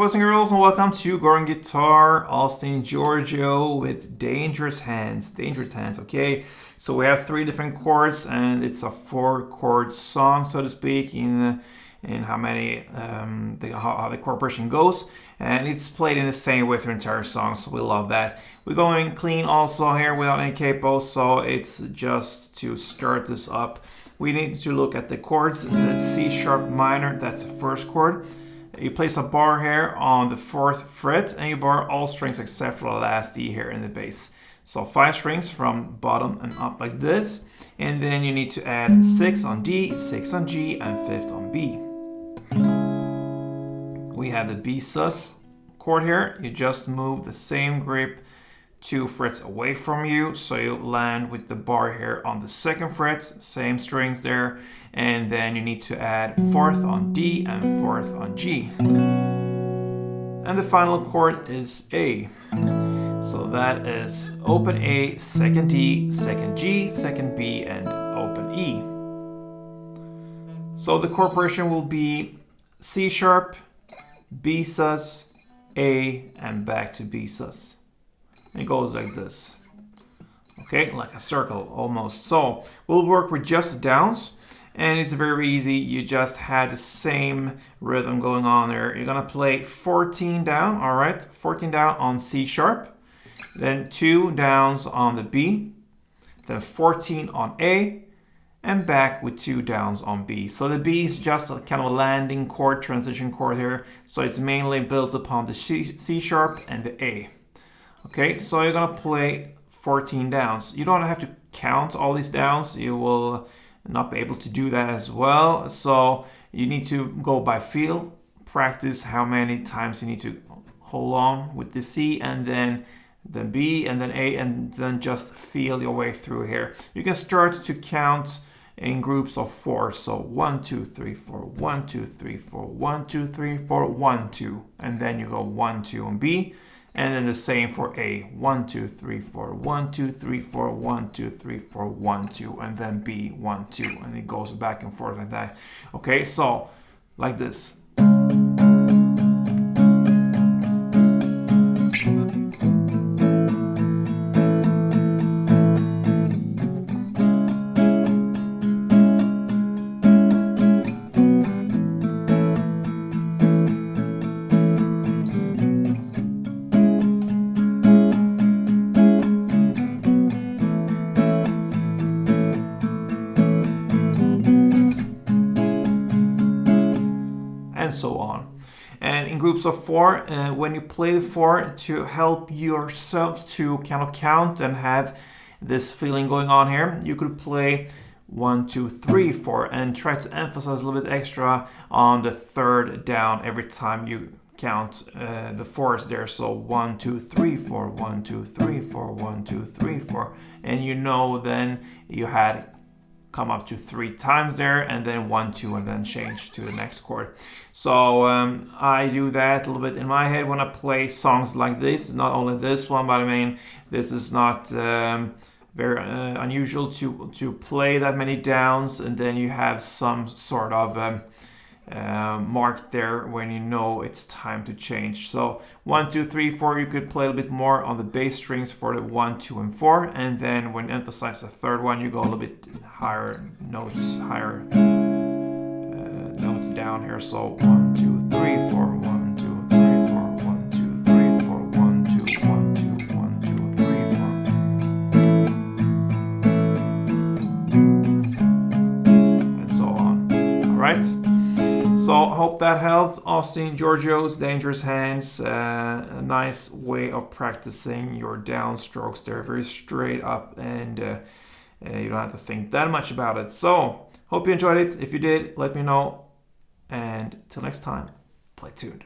boys and girls, and welcome to Goran Guitar, Austin Giorgio with Dangerous Hands. Dangerous Hands, okay? So we have 3 different chords, and it's a 4-chord song, so to speak, in how many how the chord progression goes, and it's played in the same way through the entire song, so we love that. We're going clean also here without any capo, so it's just to start this up. We need to look at the chords. The C sharp minor, that's the first chord. You place a bar here on the 4th fret, and you bar all strings except for the last E here in the bass. So 5 strings from bottom and up like this, and then you need to add 6 on D, 6 on G, and 5th on B. We have the B sus chord here. You just move the same grip 2 frets away from you, so you land with the bar here on the 2nd fret, same strings there, and then you need to add 4th on D and 4th on G. And the final chord is A. So that is open A, 2nd D, 2nd G, 2nd B, and open E. So the chord progression will be C sharp, B sus, A, and back to B sus. It goes like this, okay, like a circle almost. So we'll work with just the downs, and it's very easy. You just have the same rhythm going on there. You're gonna play 14 down, all right, 14 down on C sharp, then 2 downs on the B, then 14 on A, and back with 2 downs on B. So the B is just a kind of a landing chord, transition chord here. So it's mainly built upon the C sharp and the A. Okay, so you're gonna play 14 downs. You don't have to count all these downs. You will not be able to do that as well. So you need to go by feel, practice how many times you need to hold on with the C, and then B, and then A, and then just feel your way through here. You can start to count in groups of 4. So 1, 2, 3, 4, 1, 2, 3, 4, 1, 2, 3, 4, 1, 2, and then you go 1, 2 on B. And then the same for A. 1, 2, 3, 4, 1, 2, 3, 4, 1, 2, 3, 4, 1, 2, and then B, 1, 2, and it goes back and forth like that. Okay, so like this. And so on. And in groups of 4, when you play the 4, to help yourself to kind of count and have this feeling going on here, you could play 1, 2, 3, 4, and try to emphasize a little bit extra on the 3rd down every time you count the 4s there. So 1, 2, 3, 4, 1, 2, 3, 4, 1, 2, 3, 4, and you know then you had come up to 3 times there, and then 1, 2, and then change to the next chord. So I do that a little bit in my head when I play songs like this. Not only this one, but I mean, this is not very unusual to play that many downs, and then you have some sort of mark there when you know it's time to change. So 1, 2, 3, 4, you could play a little bit more on the bass strings for the 1, 2, and 4, and then when you emphasize the 3rd one, you go a little bit higher notes, higher notes down here. So 1, 2, 3, 4, 1, 2, 3, 4, 1, 2, 3, 4, 1, 2, 1, 2, 1, 2, 3, 4, and so on. All right. So I hope that helped. Austin Giorgio's Dangerous Hands, a nice way of practicing your downstrokes. They're very straight up, and you don't have to think that much about it. So hope you enjoyed it. If you did, let me know. And till next time, play tuned.